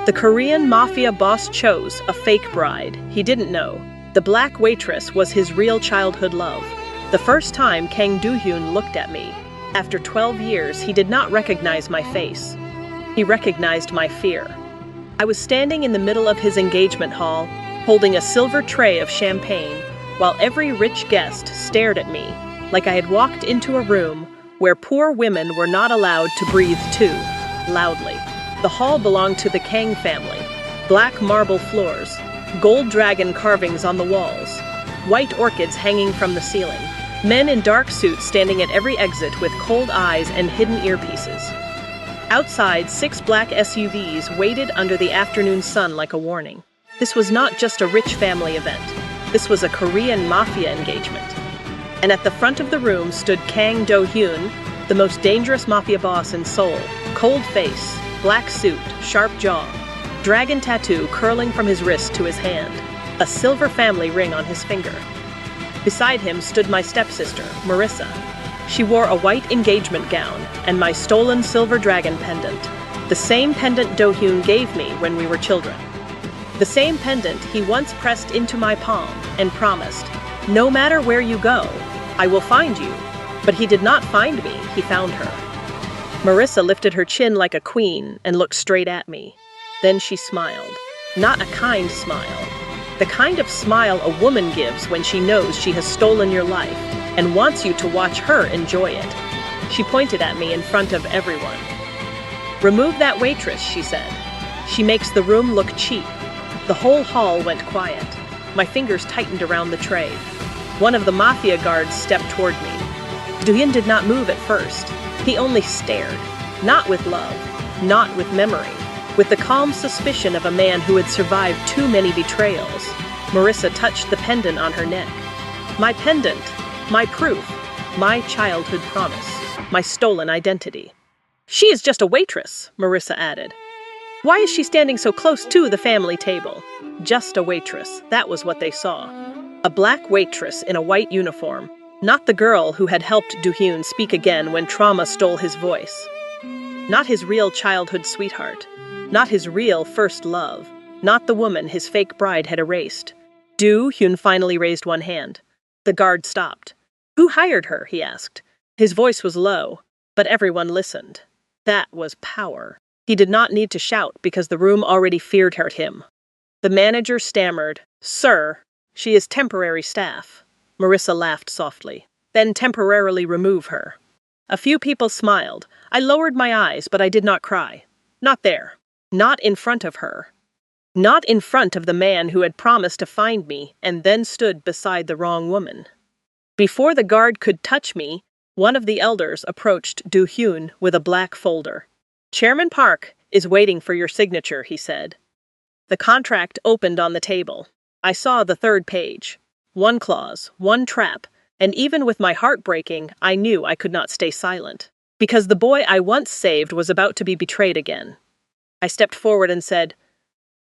The Korean Mafia boss chose a fake bride. He didn't know. The black waitress was his real childhood love. The first time Kang Do-hyun looked at me, after 12 years, he did not recognize my face. He recognized my fear. I was standing in the middle of his engagement hall, holding a silver tray of champagne, while every rich guest stared at me, like I had walked into a room where poor women were not allowed to breathe too loudly. The hall belonged to the Kang family. Black marble floors, gold dragon carvings on the walls, white orchids hanging from the ceiling, men in dark suits standing at every exit with cold eyes and hidden earpieces. Outside, 6 black SUVs waited under the afternoon sun like a warning. This was not just a rich family event. This was a Korean mafia engagement. And at the front of the room stood Kang Do-hyun, the most dangerous mafia boss in Seoul. Cold face, black suit, sharp jaw, dragon tattoo curling from his wrist to his hand, a silver family ring on his finger. Beside him stood my stepsister, Marissa. She wore a white engagement gown and my stolen silver dragon pendant, the same pendant Do-hyun gave me when we were children. The same pendant he once pressed into my palm and promised, "No matter where you go, I will find you." But he did not find me, he found her. Marissa lifted her chin like a queen and looked straight at me. Then she smiled. Not a kind smile. The kind of smile a woman gives when she knows she has stolen your life and wants you to watch her enjoy it. She pointed at me in front of everyone. "Remove that waitress," she said. "She makes the room look cheap." The whole hall went quiet. My fingers tightened around the tray. One of the mafia guards stepped toward me. Do-hyun did not move at first. He only stared. Not with love, not with memory. With the calm suspicion of a man who had survived too many betrayals. Marissa touched the pendant on her neck. My pendant, my proof, my childhood promise, my stolen identity. "She is just a waitress," Marissa added. "Why is she standing so close to the family table?" Just a waitress, that was what they saw. A black waitress in a white uniform, not the girl who had helped Do-hyun speak again when trauma stole his voice. Not his real childhood sweetheart. Not his real first love. Not the woman his fake bride had erased. Do-hyun finally raised one hand. The guard stopped. "Who hired her?" he asked. His voice was low, but everyone listened. That was power. He did not need to shout because the room already feared him. The manager stammered, "Sir, she is temporary staff." Marissa laughed softly. "Then temporarily remove her." A few people smiled. I lowered my eyes, but I did not cry. Not there. Not in front of her. Not in front of the man who had promised to find me and then stood beside the wrong woman. Before the guard could touch me, one of the elders approached Do-hyun with a black folder. "Chairman Park is waiting for your signature," he said. The contract opened on the table. I saw the 3rd page. One clause, one trap, and even with my heart breaking, I knew I could not stay silent. Because the boy I once saved was about to be betrayed again. I stepped forward and said,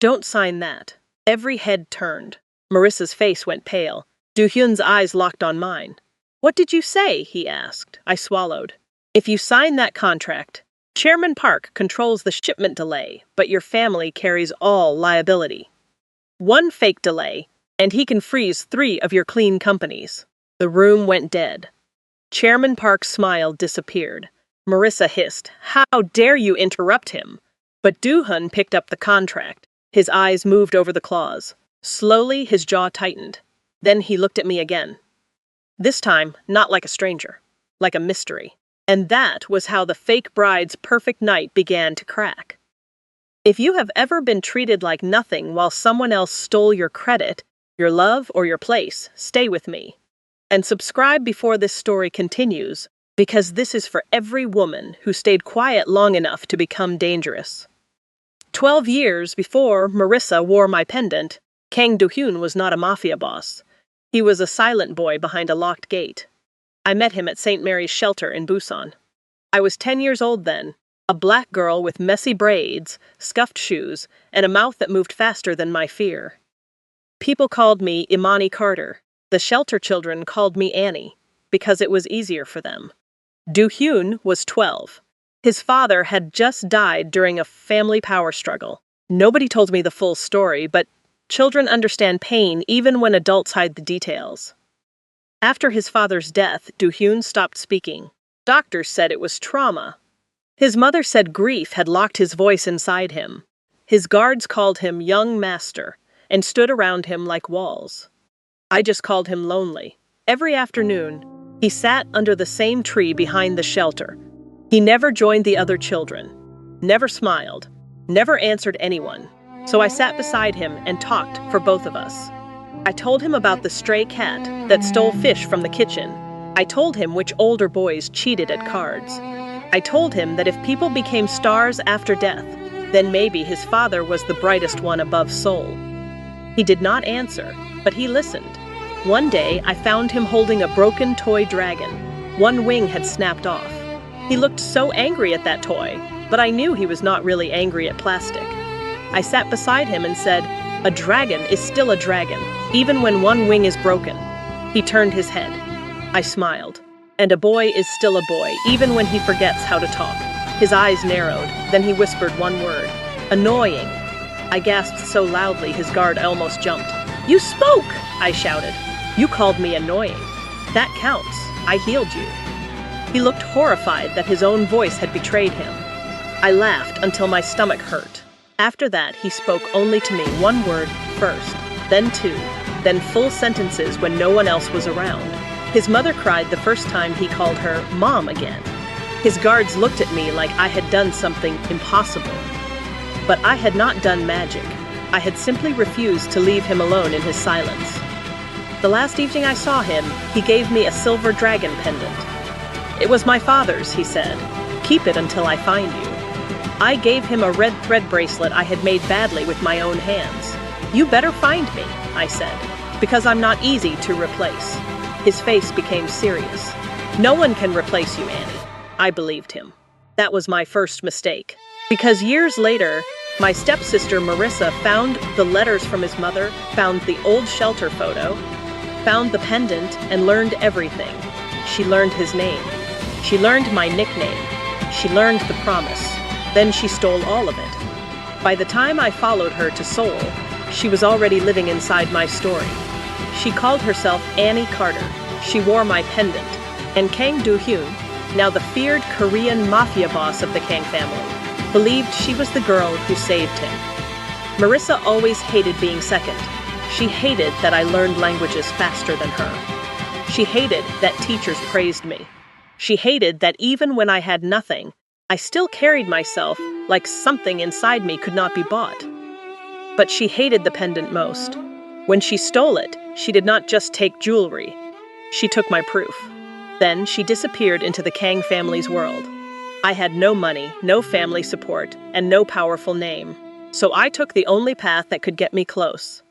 "Don't sign that." Every head turned. Marissa's face went pale. Do-hyun's eyes locked on mine. "What did you say?" he asked. I swallowed. "If you sign that contract, Chairman Park controls the shipment delay, but your family carries all liability. One fake delay, and he can freeze 3 of your clean companies." The room went dead. Chairman Park's smile disappeared. Marissa hissed, "How dare you interrupt him?" But Do-hyun picked up the contract. His eyes moved over the clause. Slowly, his jaw tightened. Then he looked at me again. This time, not like a stranger, like a mystery. And that was how the fake bride's perfect night began to crack. If you have ever been treated like nothing while someone else stole your credit, your love, or your place, stay with me. And subscribe before this story continues, because this is for every woman who stayed quiet long enough to become dangerous. 12 years before Marissa wore my pendant, Kang Do-hyun was not a mafia boss. He was a silent boy behind a locked gate. I met him at St. Mary's Shelter in Busan. I was 10 years old then, a black girl with messy braids, scuffed shoes, and a mouth that moved faster than my fear. People called me Imani Carter. The shelter children called me Annie, because it was easier for them. Do-hyun was 12. His father had just died during a family power struggle. Nobody told me the full story, but children understand pain even when adults hide the details. After his father's death, Do-hyun stopped speaking. Doctors said it was trauma. His mother said grief had locked his voice inside him. His guards called him young master and stood around him like walls. I just called him lonely. Every afternoon, he sat under the same tree behind the shelter. He never joined the other children, never smiled, never answered anyone. So I sat beside him and talked for both of us. I told him about the stray cat that stole fish from the kitchen. I told him which older boys cheated at cards. I told him that if people became stars after death, then maybe his father was the brightest one above Seoul. He did not answer, but he listened. One day, I found him holding a broken toy dragon. One wing had snapped off. He looked so angry at that toy, but I knew he was not really angry at plastic. I sat beside him and said, "A dragon is still a dragon, even when one wing is broken." He turned his head. I smiled. "And a boy is still a boy, even when he forgets how to talk." His eyes narrowed, then he whispered one word, "Annoying." I gasped so loudly his guard almost jumped. "You spoke!" I shouted. "You called me annoying. That counts. I healed you." He looked horrified that his own voice had betrayed him. I laughed until my stomach hurt. After that, he spoke only to me, one word first, then two, then full sentences when no one else was around. His mother cried the first time he called her Mom again. His guards looked at me like I had done something impossible. But I had not done magic. I had simply refused to leave him alone in his silence. The last evening I saw him, he gave me a silver dragon pendant. "It was my father's," he said. "Keep it until I find you." I gave him a red thread bracelet I had made badly with my own hands. "You better find me," I said, "because I'm not easy to replace." His face became serious. "No one can replace you, Annie." I believed him. That was my first mistake. Because years later, my stepsister Marissa found the letters from his mother, found the old shelter photo, found the pendant, and learned everything. She learned his name. She learned my nickname. She learned the promise. Then she stole all of it. By the time I followed her to Seoul, she was already living inside my story. She called herself Annie Carter. She wore my pendant. And Kang Do-hyun, now the feared Korean mafia boss of the Kang family, believed she was the girl who saved him. Marissa always hated being second. She hated that I learned languages faster than her. She hated that teachers praised me. She hated that even when I had nothing, I still carried myself like something inside me could not be bought. But she hated the pendant most. When she stole it, she did not just take jewelry. She took my proof. Then she disappeared into the Kang family's world. I had no money, no family support, and no powerful name. So I took the only path that could get me close.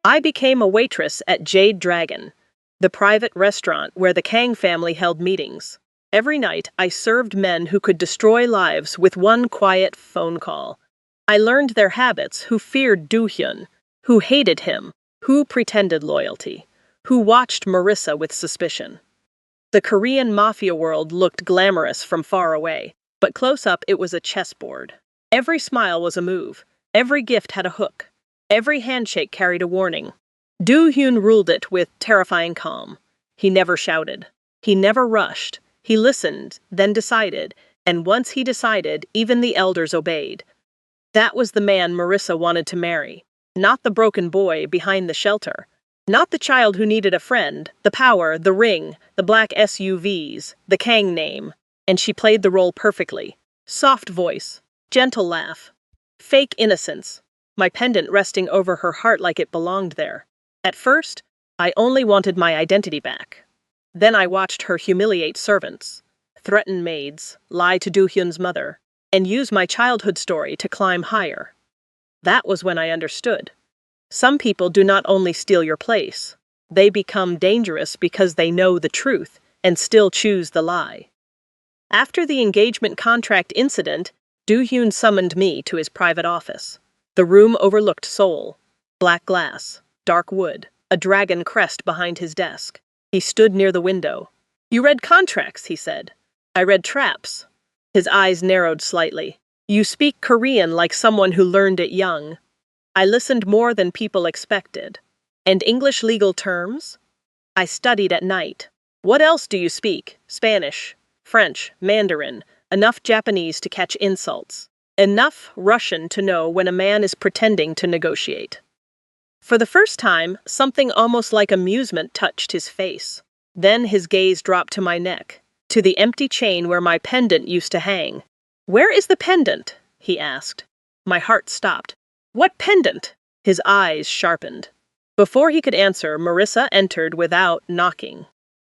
I became a waitress at Jade Dragon, the private restaurant where the Kang family held meetings. Every night, I served men who could destroy lives with one quiet phone call. I learned their habits, who feared Do-hyun, who hated him, who pretended loyalty, who watched Marissa with suspicion. The Korean mafia world looked glamorous from far away, but close up it was a chessboard. Every smile was a move. Every gift had a hook. Every handshake carried a warning. Do-hyun ruled it with terrifying calm. He never shouted. He never rushed. He listened, then decided, and once he decided, even the elders obeyed. That was the man Marissa wanted to marry. Not the broken boy behind the shelter. Not the child who needed a friend, the power, the ring, the black SUVs, the Kang name. And she played the role perfectly. Soft voice, gentle laugh, fake innocence, my pendant resting over her heart like it belonged there. At first, I only wanted my identity back. Then I watched her humiliate servants, threaten maids, lie to Do-hyun's mother, and use my childhood story to climb higher. That was when I understood. Some people do not only steal your place, they become dangerous because they know the truth and still choose the lie. After the engagement contract incident, Do-hyun summoned me to his private office. The room overlooked Seoul. Black glass, dark wood, a dragon crest behind his desk. He stood near the window. "You read contracts," he said. "I read traps." His eyes narrowed slightly. You speak Korean like someone who learned it young. I listened more than people expected. And English legal terms? I studied at night. What else do you speak? Spanish, French, Mandarin, enough Japanese to catch insults. Enough Russian to know when a man is pretending to negotiate. For the first time, something almost like amusement touched his face. Then his gaze dropped to my neck, to the empty chain where my pendant used to hang. "Where is the pendant?" he asked. My heart stopped. "What pendant?" His eyes sharpened. Before he could answer, Marissa entered without knocking.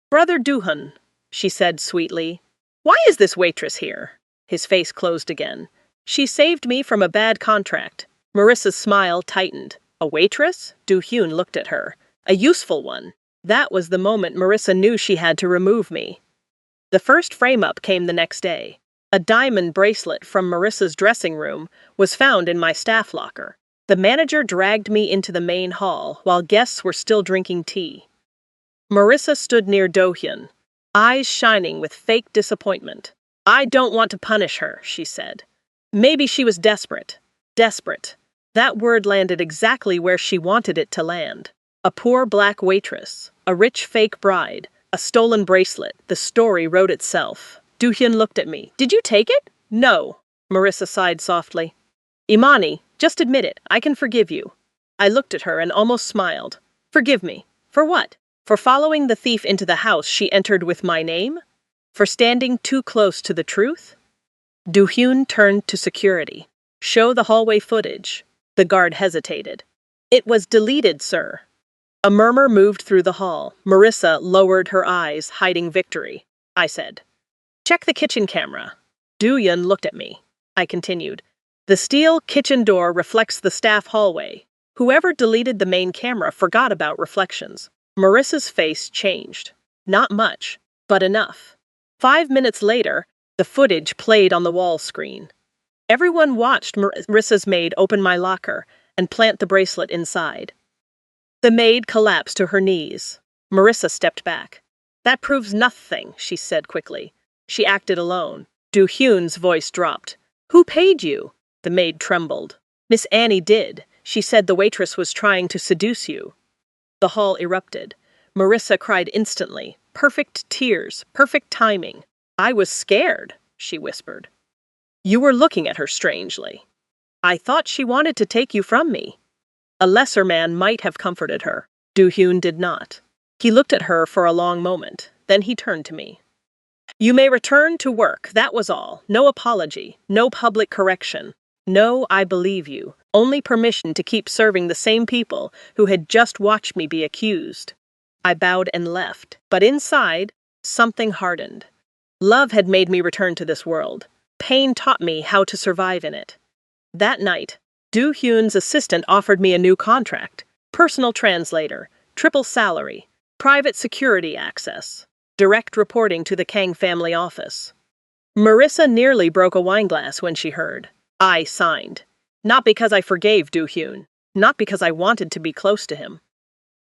"Brother Duhan," she said sweetly. "Why is this waitress here?" His face closed again. "She saved me from a bad contract." Marissa's smile tightened. A waitress? Du-hyun looked at her. A useful one. That was the moment Marissa knew she had to remove me. The first frame-up came the next day. A diamond bracelet from Marissa's dressing room was found in my staff locker. The manager dragged me into the main hall while guests were still drinking tea. Marissa stood near Do-hyun, eyes shining with fake disappointment. "I don't want to punish her," she said. Maybe she was desperate. Desperate. That word landed exactly where she wanted it to land. A poor black waitress, a rich fake bride, a stolen bracelet. The story wrote itself. Do-hyun looked at me. "Did you take it?" "No." Marissa sighed softly. "Imani, just admit it. I can forgive you." I looked at her and almost smiled. "Forgive me. For what? For following the thief into the house she entered with my name? For standing too close to the truth?" Do-hyun turned to security. "Show the hallway footage." The guard hesitated. "It was deleted, sir." A murmur moved through the hall. Marissa lowered her eyes, hiding victory. I said, "Check the kitchen camera." Do-hyun looked at me. I continued, "The steel kitchen door reflects the staff hallway. Whoever deleted the main camera forgot about reflections." Marissa's face changed. Not much, but enough. 5 minutes later, the footage played on the wall screen. Everyone watched Marissa's maid open my locker and plant the bracelet inside. The maid collapsed to her knees. Marissa stepped back. "That proves nothing," she said quickly. She acted alone. Do-hyun's voice dropped. "Who paid you?" The maid trembled. "Miss Annie did. She said the waitress was trying to seduce you." The hall erupted. Marissa cried instantly. Perfect tears, perfect timing. "I was scared," she whispered. "You were looking at her strangely." "I thought she wanted to take you from me." A lesser man might have comforted her. Do-hyun did not. He looked at her for a long moment. Then he turned to me. "You may return to work, that was all. No apology, no public correction. No, I believe you. Only permission to keep serving the same people who had just watched me be accused." I bowed and left. But inside, something hardened. Love had made me return to this world. Pain taught me how to survive in it. That night, Do-hyun's assistant offered me a new contract. Personal translator, triple salary, private security access, direct reporting to the Kang family office. Marissa nearly broke a wineglass when she heard. I signed. Not because I forgave Do-hyun, not because I wanted to be close to him.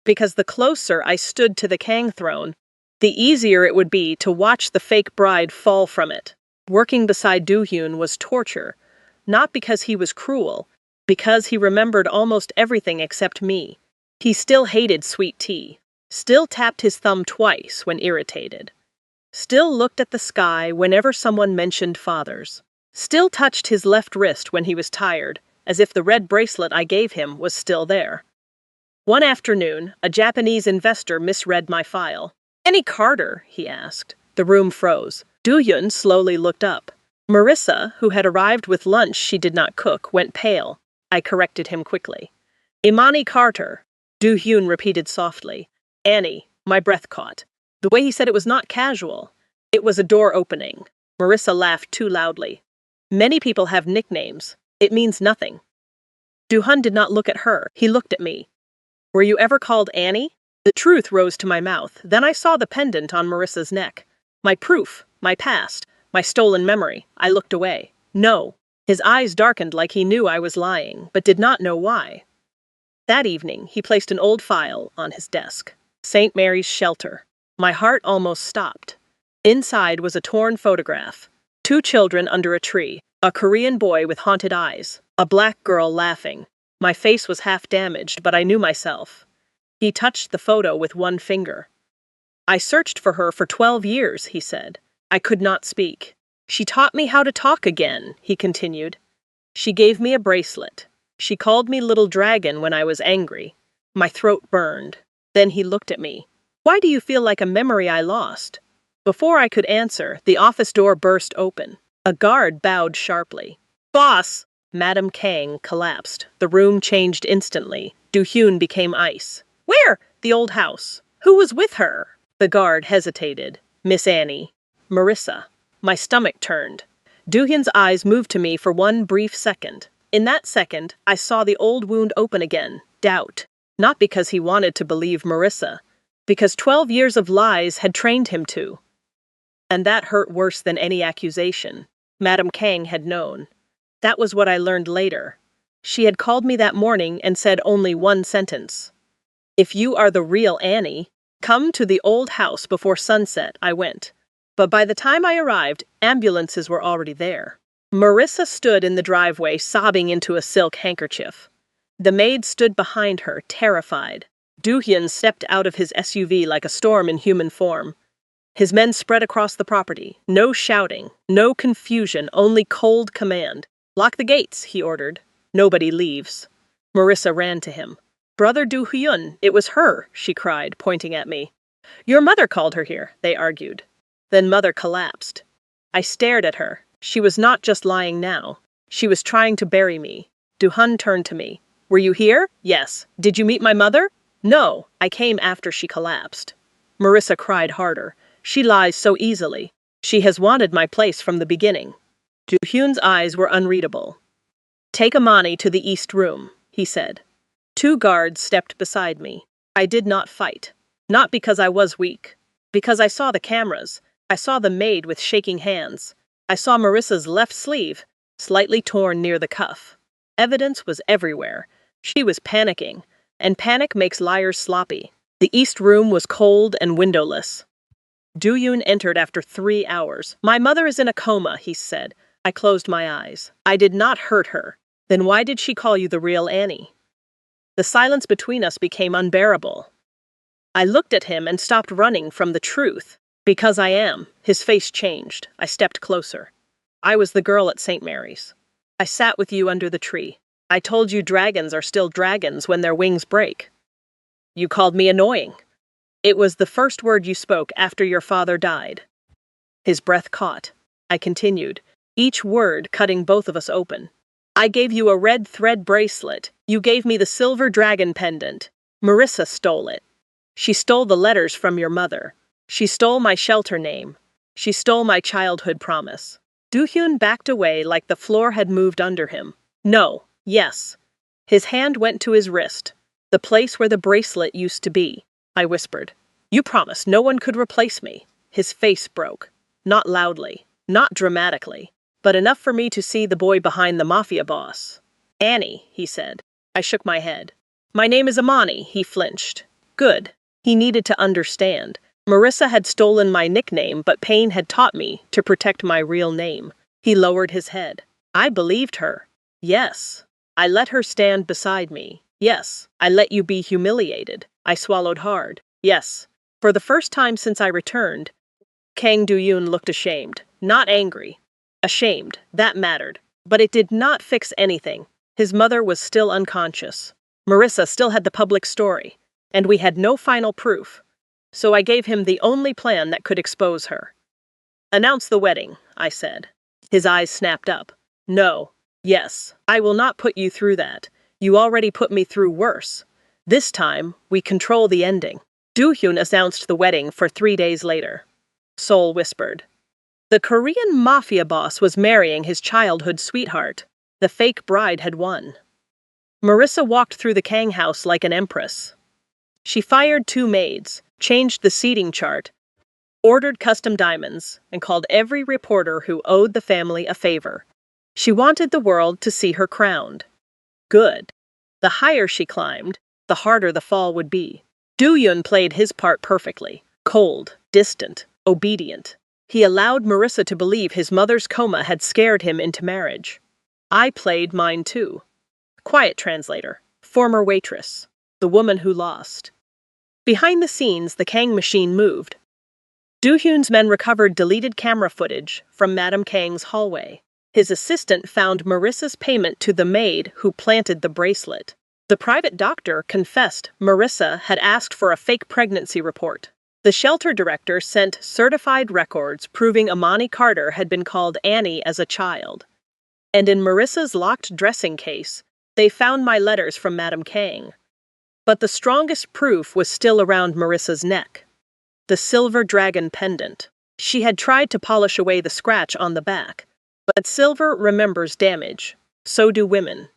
Because the closer I stood to the Kang throne, the easier it would be to watch the fake bride fall from it. Working beside Do-hyun was torture, not because he was cruel, because he remembered almost everything except me. He still hated sweet tea, still tapped his thumb twice when irritated, still looked at the sky whenever someone mentioned fathers, still touched his left wrist when he was tired, as if the red bracelet I gave him was still there. One afternoon, a Japanese investor misread my file. "Any Carter?" he asked. The room froze. Do-hyun slowly looked up. Marissa, who had arrived with lunch she did not cook, went pale. I corrected him quickly. "Imani Carter," Do-hyun repeated softly. "Annie," my breath caught. The way he said it was not casual. It was a door opening. Marissa laughed too loudly. "Many people have nicknames. It means nothing." Do-hyun did not look at her. He looked at me. "Were you ever called Annie?" The truth rose to my mouth. Then I saw the pendant on Marissa's neck. My proof, my past, my stolen memory. I looked away. "No." His eyes darkened like he knew I was lying, but did not know why. That evening, he placed an old file on his desk. St. Mary's Shelter. My heart almost stopped. Inside was a torn photograph. 2 children under a tree. A Korean boy with haunted eyes. A black girl laughing. My face was half damaged, but I knew myself. He touched the photo with one finger. I searched for her for 12 years, he said. I could not speak. She taught me how to talk again, he continued. She gave me a bracelet. She called me Little Dragon when I was angry. My throat burned. Then he looked at me. Why do you feel like a memory I lost? Before I could answer, the office door burst open. A guard bowed sharply. Boss! Madam Kang collapsed. The room changed instantly. Do-hyun became ice. Where? The old house. Who was with her? The guard hesitated. Miss Annie. Marissa. My stomach turned. Do-hyun's eyes moved to me for one brief second. In that second, I saw the old wound open again. Doubt. Not because he wanted to believe Marissa. Because 12 years of lies had trained him to. And that hurt worse than any accusation. Madam Kang had known. That was what I learned later. She had called me that morning and said only one sentence. If you are the real Annie, come to the old house before sunset, I went. But by the time I arrived, ambulances were already there. Marissa stood in the driveway, sobbing into a silk handkerchief. The maid stood behind her, terrified. Do-hyun stepped out of his SUV like a storm in human form. His men spread across the property. No shouting, no confusion, only cold command. Lock the gates, he ordered. Nobody leaves. Marissa ran to him. Brother Do-hyun, it was her, she cried, pointing at me. Your mother called her here, they argued. Then Mother collapsed. I stared at her. She was not just lying now. She was trying to bury me. Do-hyun turned to me. Were you here? Yes. Did you meet my mother? No. I came after she collapsed. Marissa cried harder. She lies so easily. She has wanted my place from the beginning. Do-hyun's eyes were unreadable. Take Amani to the east room, he said. 2 guards stepped beside me. I did not fight. Not because I was weak. Because I saw the cameras. I saw the maid with shaking hands. I saw Marissa's left sleeve, slightly torn near the cuff. Evidence was everywhere. She was panicking, and panic makes liars sloppy. The east room was cold and windowless. Do-hyun entered after 3 hours. My mother is in a coma, he said. I closed my eyes. I did not hurt her. Then why did she call you the real Annie? The silence between us became unbearable. I looked at him and stopped running from the truth. Because I am. His face changed. I stepped closer. I was the girl at St. Mary's. I sat with you under the tree. I told you dragons are still dragons when their wings break. You called me annoying. It was the first word you spoke after your father died. His breath caught. I continued, each word cutting both of us open. I gave you a red thread bracelet. You gave me the silver dragon pendant. Marissa stole it. She stole the letters from your mother. She stole my shelter name. She stole my childhood promise. Do-hyun backed away like the floor had moved under him. No, yes. His hand went to his wrist, the place where the bracelet used to be. I whispered. You promised no one could replace me. His face broke. Not loudly, not dramatically, but enough for me to see the boy behind the Mafia boss. Annie, he said. I shook my head. My name is Amani, he flinched. Good. He needed to understand. Marissa had stolen my nickname, but pain had taught me to protect my real name. He lowered his head. I believed her. Yes. I let her stand beside me. Yes. I let you be humiliated. I swallowed hard. Yes. For the first time since I returned, Kang Do-hyun looked ashamed. Not angry. Ashamed. That mattered. But it did not fix anything. His mother was still unconscious. Marissa still had the public story. And we had no final proof. So I gave him the only plan that could expose her. Announce the wedding, I said. His eyes snapped up. No. Yes. I will not put you through that. You already put me through worse. This time, we control the ending. Do-hyun announced the wedding for 3 days later. Seoul whispered. The Korean Mafia boss was marrying his childhood sweetheart. The fake bride had won. Marissa walked through the Kang house like an empress. She fired 2 maids, changed the seating chart, ordered custom diamonds, and called every reporter who owed the family a favor. She wanted the world to see her crowned. Good. The higher she climbed, the harder the fall would be. Do-hyun played his part perfectly. Cold, distant, obedient. He allowed Marissa to believe his mother's coma had scared him into marriage. I played mine too. Quiet translator, former waitress, the woman who lost. Behind the scenes, the Kang machine moved. Do-hyun's men recovered deleted camera footage from Madam Kang's hallway. His assistant found Marissa's payment to the maid who planted the bracelet. The private doctor confessed Marissa had asked for a fake pregnancy report. The shelter director sent certified records proving Amani Carter had been called Annie as a child. And in Marissa's locked dressing case, they found my letters from Madam Kang. But the strongest proof was still around Marissa's neck. The silver dragon pendant. She had tried to polish away the scratch on the back, but silver remembers damage. So do women.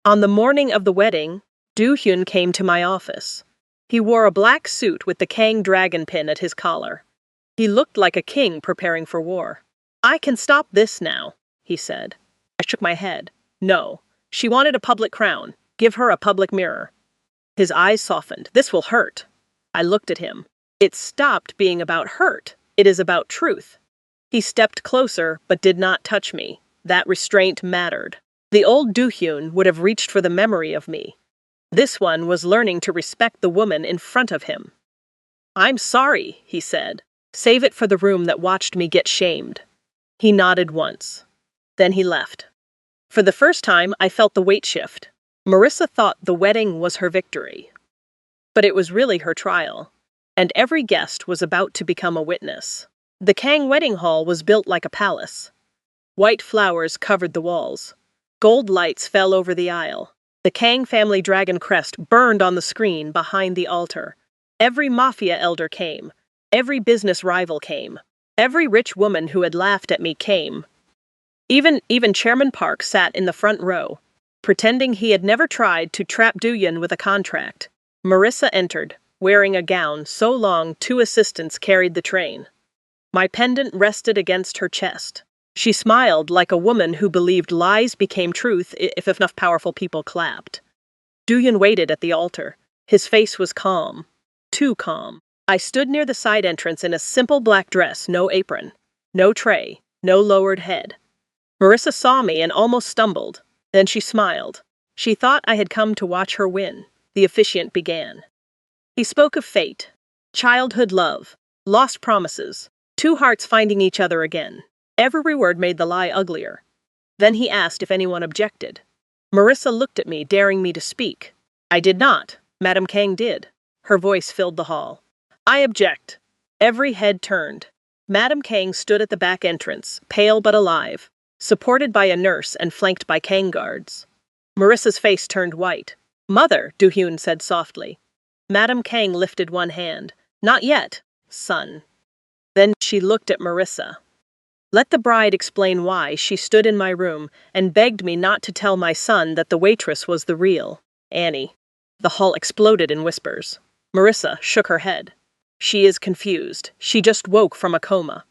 On the morning of the wedding, Do-hyun came to my office. He wore a black suit with the Kang dragon pin at his collar. He looked like a king preparing for war. "I can stop this now," he said. I shook my head. "No. She wanted a public crown. Give her a public mirror." His eyes softened. "This will hurt." I looked at him. It stopped being about hurt. It is about truth. He stepped closer, but did not touch me. That restraint mattered. The old Do-hyun would have reached for the memory of me. This one was learning to respect the woman in front of him. "I'm sorry," he said. "Save it for the room that watched me get shamed." He nodded once. Then he left. For the first time, I felt the weight shift. Marissa thought the wedding was her victory. But it was really her trial. And every guest was about to become a witness. The Kang wedding hall was built like a palace. White flowers covered the walls. Gold lights fell over the aisle. The Kang family dragon crest burned on the screen behind the altar. Every Mafia elder came. Every business rival came. Every rich woman who had laughed at me came. Even Chairman Park sat in the front row, pretending he had never tried to trap Do-hyun with a contract. Marissa entered, wearing a gown so long 2 assistants carried the train. My pendant rested against her chest. She smiled like a woman who believed lies became truth if enough powerful people clapped. Do-hyun waited at the altar. His face was calm. Too calm. I stood near the side entrance in a simple black dress, no apron, no tray, no lowered head. Marissa saw me and almost stumbled. Then she smiled. She thought I had come to watch her win. The officiant began. He spoke of fate, childhood love, lost promises, 2 hearts finding each other again. Every word made the lie uglier. Then he asked if anyone objected. Marissa looked at me, daring me to speak. I did not. Madam Kang did. Her voice filled the hall. "I object." Every head turned. Madam Kang stood at the back entrance, pale but alive, supported by a nurse and flanked by Kang guards. Marissa's face turned white. "Mother," Do-hyun said softly. Madam Kang lifted one hand. "Not yet, son." Then she looked at Marissa. Let the bride explain why she stood in my room and begged me not to tell my son that the waitress was the real Annie. The hall exploded in whispers. Marissa shook her head. "She is confused. She just woke from a coma."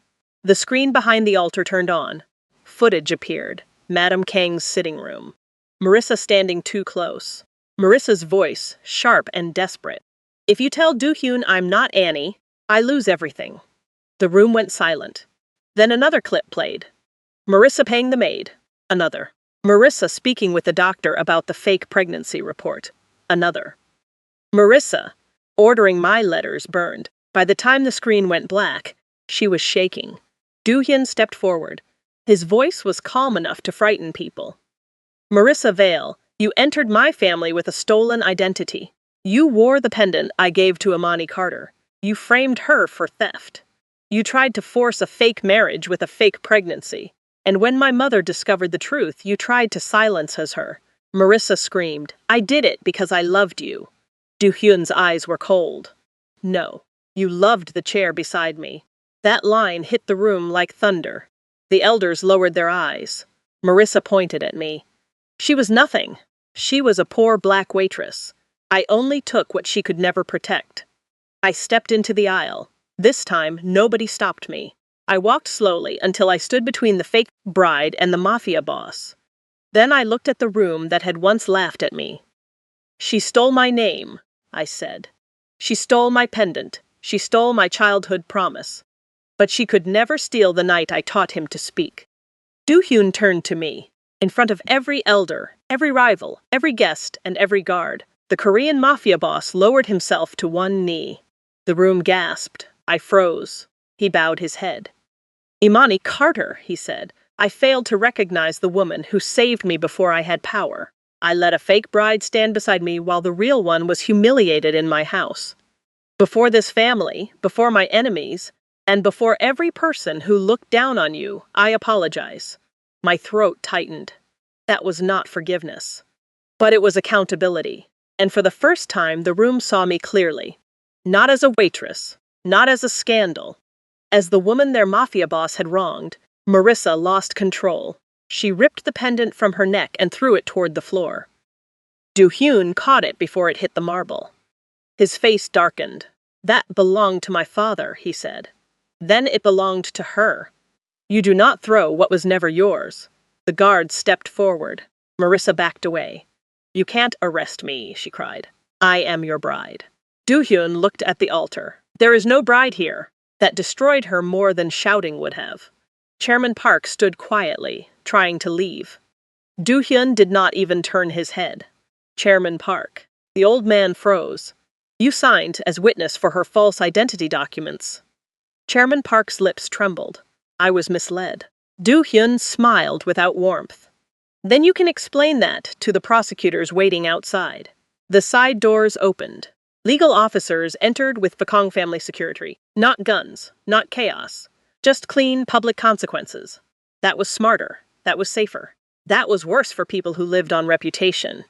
The screen behind the altar turned on. Footage appeared. Madam Kang's sitting room. Marissa standing too close. Marissa's voice, sharp and desperate. "If you tell Do-hyun I'm not Annie, I lose everything." The room went silent. Then another clip played. Marissa paying the maid. Another. Marissa speaking with the doctor about the fake pregnancy report. Another. Marissa ordering my letters burned. By the time the screen went black, she was shaking. Do-hyun stepped forward. His voice was calm enough to frighten people. "Marissa Vale, you entered my family with a stolen identity. You wore the pendant I gave to Amani Carter. You framed her for theft. You tried to force a fake marriage with a fake pregnancy. And when my mother discovered the truth, you tried to silence her." Marissa screamed, "I did it because I loved you." Do-hyun's eyes were cold. "No, you loved the chair beside me." That line hit the room like thunder. The elders lowered their eyes. Marissa pointed at me. She was nothing. She was a poor black waitress. I only took what she could never protect. I stepped into the aisle. This time, nobody stopped me. I walked slowly until I stood between the fake bride and the Mafia boss. Then I looked at the room that had once laughed at me. "She stole my name," I said. "She stole my pendant. She stole my childhood promise. but she could never steal the night I taught him to speak. Do-hyun turned to me. In front of every elder, every rival, every guest, and every guard, the Korean Mafia boss lowered himself to one knee. The room gasped. I froze. He bowed his head. "Imani Carter," he said. "I failed to recognize the woman who saved me before I had power. I let a fake bride stand beside me while the real one was humiliated in my house. Before this family, before my enemies, and before every person who looked down on you, I apologize." My throat tightened. That was not forgiveness. But it was accountability. And for the first time, the room saw me clearly. Not as a waitress, not as a scandal. As the woman their mafia boss had wronged, Marissa lost control. She ripped the pendant from her neck and threw it toward the floor. Do-hyun caught it before it hit the marble. His face darkened. "That belonged to my father," he said. "Then it belonged to her. You do not throw what was never yours." The guard stepped forward. Marissa backed away. "You can't arrest me," she cried. "I am your bride." Do-hyun looked at the altar. "There is no bride here." That destroyed her more than shouting would have. Chairman Park stood quietly, trying to leave. Do-hyun did not even turn his head. "Chairman Park." The old man froze. "You signed as witness for her false identity documents." Chairman Park's lips trembled. I was misled. Do-hyun smiled without warmth. "Then you can explain that to the prosecutors waiting outside." The side doors opened. Legal officers entered with Fakong family security. Not guns, not chaos. Just clean public consequences. That was smarter. That was safer. That was worse for people who lived on reputation.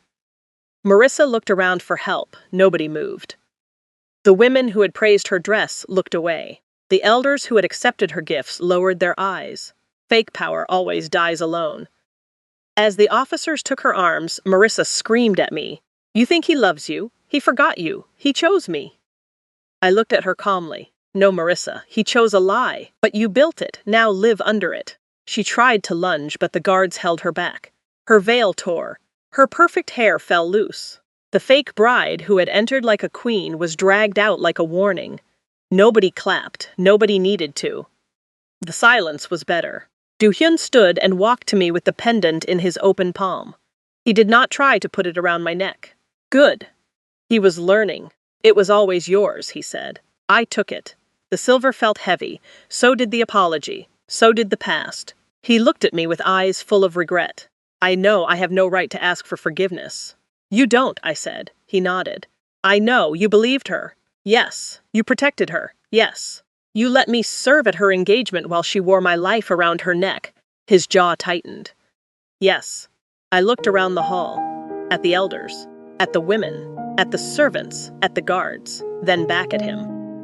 Marissa looked around for help. Nobody moved. The women who had praised her dress looked away. The elders who had accepted her gifts lowered their eyes. Fake power always dies alone. As the officers took her arms, Marissa screamed at me. "You think he loves you? He forgot you. He chose me." I looked at her calmly. "No, Marissa, he chose a lie. But you built it. Now live under it." She tried to lunge, but the guards held her back. Her veil tore. Her perfect hair fell loose. The fake bride, who had entered like a queen, was dragged out like a warning. Nobody clapped. Nobody needed to. The silence was better. Do-hyun stood and walked to me with the pendant in his open palm. He did not try to put it around my neck. "Good." He was learning. "It was always yours," he said. I took it. The silver felt heavy. So did the apology. So did the past. He looked at me with eyes full of regret. "I know I have no right to ask for forgiveness." "You don't," I said. He nodded. "I know. You believed her." "Yes." "You protected her." "Yes." "You let me serve at her engagement while she wore my life around her neck." His jaw tightened. "Yes." I looked around the hall. At the elders. At the women. At the servants. At the guards. Then back at him.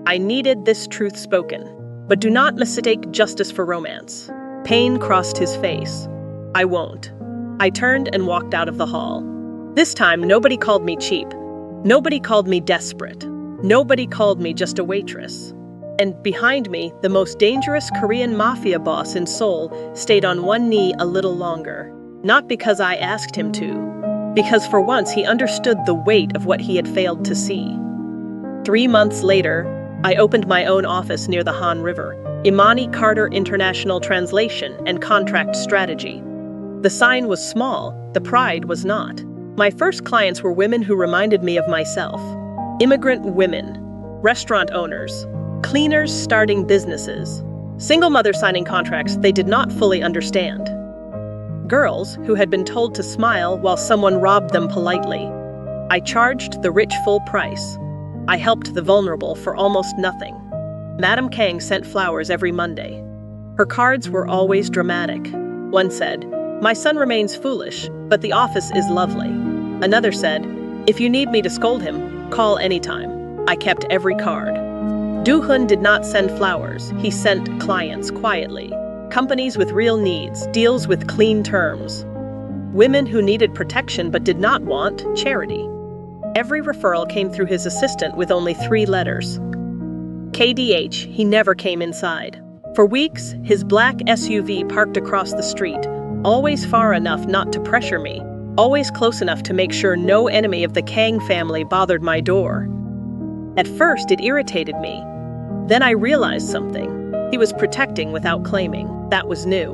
I needed this truth spoken. But do not mistake justice for romance. Pain crossed his face. "I won't." I turned and walked out of the hall. This time, nobody called me cheap. Nobody called me desperate. Nobody called me just a waitress. And behind me, the most dangerous Korean mafia boss in Seoul stayed on one knee a little longer. Not because I asked him to. Because for once he understood the weight of what he had failed to see. 3 months later, I opened my own office near the Han River. Imani Carter International Translation and Contract Strategy. The sign was small, the pride was not. My first clients were women who reminded me of myself. Immigrant women, restaurant owners, cleaners starting businesses, single mothers signing contracts they did not fully understand. Girls who had been told to smile while someone robbed them politely. I charged the rich full price. I helped the vulnerable for almost nothing. Madame Kang sent flowers every Monday. Her cards were always dramatic. One said, "My son remains foolish, but the office is lovely." Another said, "If you need me to scold him, call anytime." I kept every card. Do-hyun did not send flowers. He sent clients quietly. Companies with real needs, deals with clean terms. Women who needed protection but did not want charity. Every referral came through his assistant with only 3 letters. KDH, he never came inside. For weeks, his black SUV parked across the street, always far enough not to pressure me, always close enough to make sure no enemy of the Kang family bothered my door. At first, it irritated me. Then I realized something. He was protecting without claiming. That was new.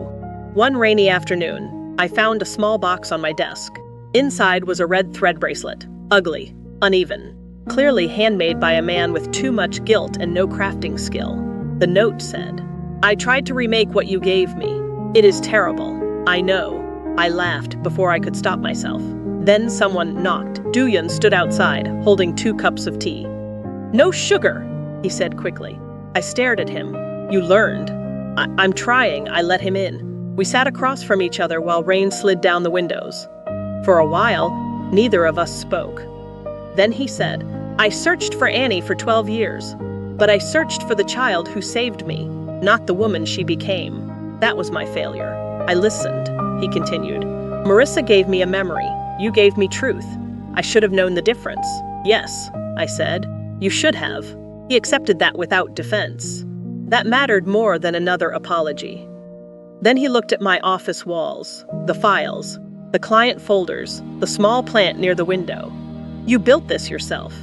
One rainy afternoon, I found a small box on my desk. Inside was a red thread bracelet. Ugly, uneven, clearly handmade by a man with too much guilt and no crafting skill. The note said, "I tried to remake what you gave me. It is terrible. I know." I laughed before I could stop myself. Then someone knocked. Do-hyun stood outside, holding 2 cups of tea. "No sugar," he said quickly. I stared at him. "You learned." I'm trying," I let him in. We sat across from each other while rain slid down the windows. For a while, neither of us spoke. Then he said, "I searched for Annie for 12 years, but I searched for the child who saved me, not the woman she became. That was my failure. I listened," he continued. "Marissa gave me a memory. You gave me truth. I should have known the difference." "Yes," I said. "You should have." He accepted that without defense. That mattered more than another apology. Then he looked at my office walls, the files, the client folders, the small plant near the window. "You built this yourself."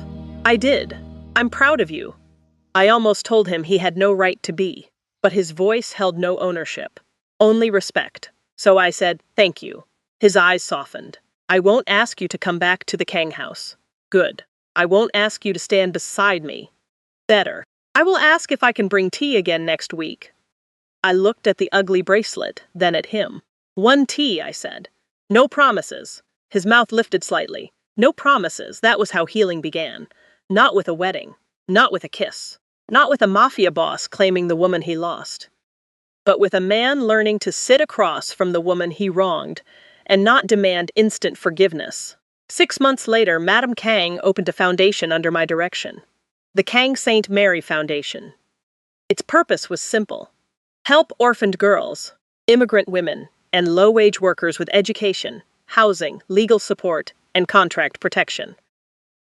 "I did. I'm proud of you." I almost told him he had no right to be, but his voice held no ownership, only respect. So I said, "Thank you." His eyes softened. "I won't ask you to come back to the Kang house." "Good. I won't ask you to stand beside me." "Better. I will ask if I can bring tea again next week." I looked at the ugly bracelet, then at him. "One tea," I said. "No promises." His mouth lifted slightly. "No promises." That was how healing began. Not with a wedding. Not with a kiss. Not with a mafia boss claiming the woman he lost. But with a man learning to sit across from the woman he wronged and not demand instant forgiveness. 6 months later, Madame Kang opened a foundation under my direction. The Kang St. Mary Foundation. Its purpose was simple. Help orphaned girls, immigrant women, and low-wage workers with education, housing, legal support, and contract protection.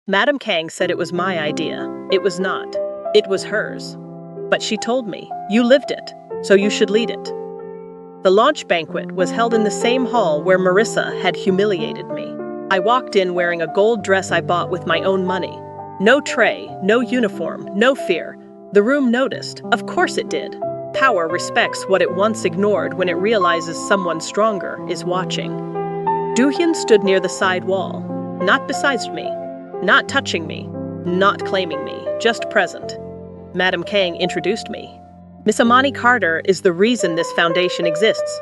Madame Kang said it was my idea. It was not. It was hers. But she told me, "You lived it, so you should lead it." The launch banquet was held in the same hall where Marissa had humiliated me. I walked in wearing a gold dress I bought with my own money. No tray, no uniform, no fear. The room noticed. Of course it did. Power respects what it once ignored when it realizes someone stronger is watching. Do-hyun stood near the side wall, not beside me, not touching me, not claiming me, just present. Madame Kang introduced me. "Miss Amani Carter is the reason this foundation exists."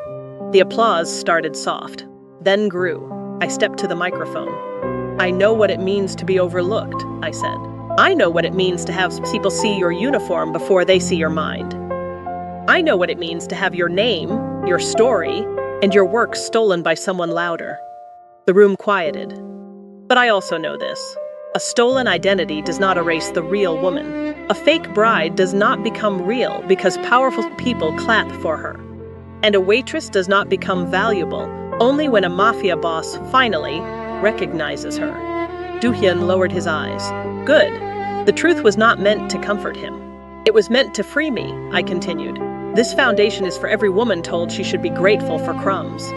The applause started soft, then grew. I stepped to the microphone. "I know what it means to be overlooked," I said. "I know what it means to have people see your uniform before they see your mind. I know what it means to have your name, your story, and your work stolen by someone louder." The room quieted. But I also know this. A stolen identity does not erase the real woman. A fake bride does not become real because powerful people clap for her. And a waitress does not become valuable only when a mafia boss finally recognizes her. Do-hyun lowered his eyes. "Good. The truth was not meant to comfort him. It was meant to free me," I continued. "This foundation is for every woman told she should be grateful for crumbs.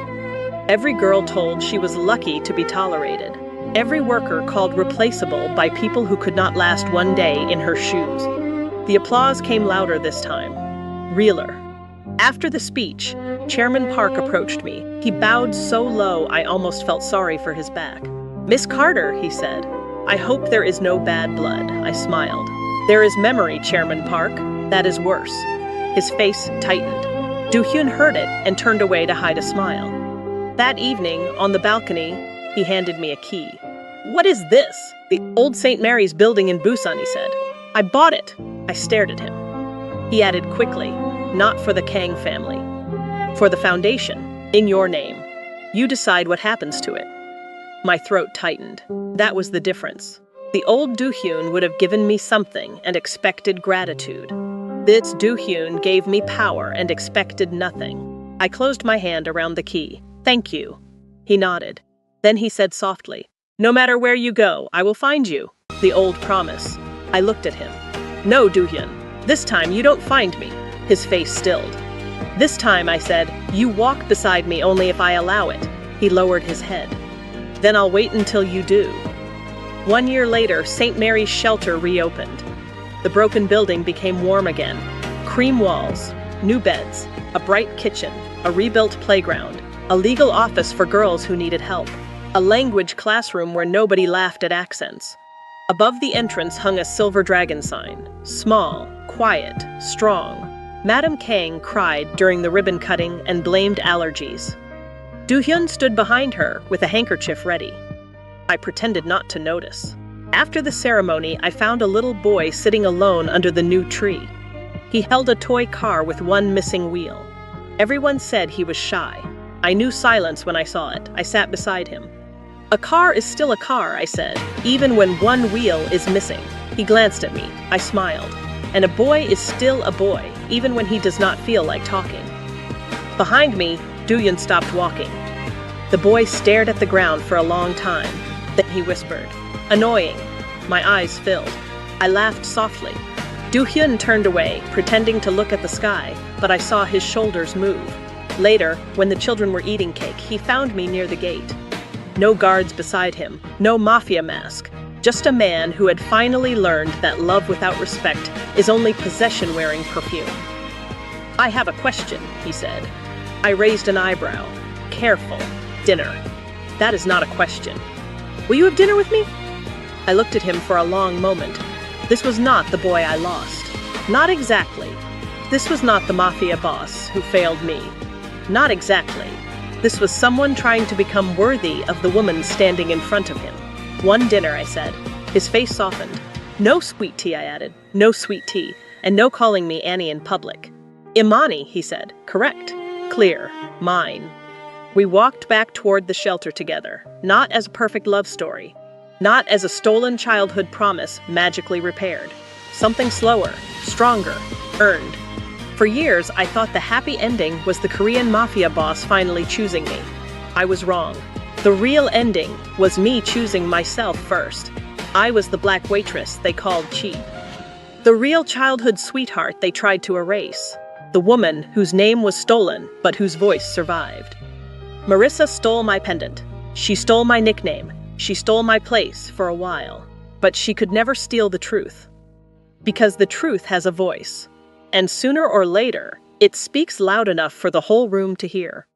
Every girl told she was lucky to be tolerated. Every worker called replaceable by people who could not last one day in her shoes." The applause came louder this time, realer. After the speech, Chairman Park approached me. He bowed so low I almost felt sorry for his back. "Miss Carter," he said, "I hope there is no bad blood." I smiled. "There is memory, Chairman Park. That is worse." His face tightened. Do-hyun heard it and turned away to hide a smile. That evening, on the balcony, he handed me a key. "What is this?" "The old St. Mary's building in Busan," he said. "I bought it." I stared at him. He added quickly, "Not for the Kang family. For the foundation, in your name. You decide what happens to it." My throat tightened. That was the difference. The old Do-hyun would have given me something and expected gratitude. This Do-hyun gave me power and expected nothing. I closed my hand around the key. "Thank you." He nodded. Then he said softly, "No matter where you go, I will find you." The old promise. I looked at him. "No, Do-hyun. This time you don't find me." His face stilled. "This time," I said, "you walk beside me only if I allow it." He lowered his head. "Then I'll wait until you do." 1 year later, St. Mary's shelter reopened. The broken building became warm again. Cream walls, new beds, a bright kitchen, a rebuilt playground, a legal office for girls who needed help, a language classroom where nobody laughed at accents. Above the entrance hung a silver dragon sign, small, quiet, strong. Madam Kang cried during the ribbon cutting and blamed allergies. Do-hyun stood behind her with a handkerchief ready. I pretended not to notice. After the ceremony, I found a little boy sitting alone under the new tree. He held a toy car with one missing wheel. Everyone said he was shy. I knew silence when I saw it. I sat beside him. "A car is still a car," I said, "even when one wheel is missing." He glanced at me. I smiled. And a boy is still a boy, even when he does not feel like talking. Behind me, Do-hyun stopped walking. The boy stared at the ground for a long time. Then he whispered, "Annoying." My eyes filled. I laughed softly. Do-hyun turned away, pretending to look at the sky, but I saw his shoulders move. Later, when the children were eating cake, he found me near the gate. No guards beside him, no mafia mask, just a man who had finally learned that love without respect is only possession-wearing perfume. "I have a question," he said. I raised an eyebrow. "Careful. Dinner. That is not a question. Will you have dinner with me?" I looked at him for a long moment. This was not the boy I lost. Not exactly. This was not the mafia boss who failed me. Not exactly. This was someone trying to become worthy of the woman standing in front of him. "One dinner," I said. His face softened. "No sweet tea," I added. "No sweet tea. And no calling me Annie in public." "Imani," he said. "Correct. Clear. Mine." We walked back toward the shelter together, not as a perfect love story, not as a stolen childhood promise magically repaired. Something slower, stronger, earned. For years, I thought the happy ending was the Korean mafia boss finally choosing me. I was wrong. The real ending was me choosing myself first. I was the black waitress they called cheap. The real childhood sweetheart they tried to erase. The woman whose name was stolen, but whose voice survived. Marissa stole my pendant. She stole my nickname. She stole my place for a while. But she could never steal the truth. Because the truth has a voice. And sooner or later, it speaks loud enough for the whole room to hear.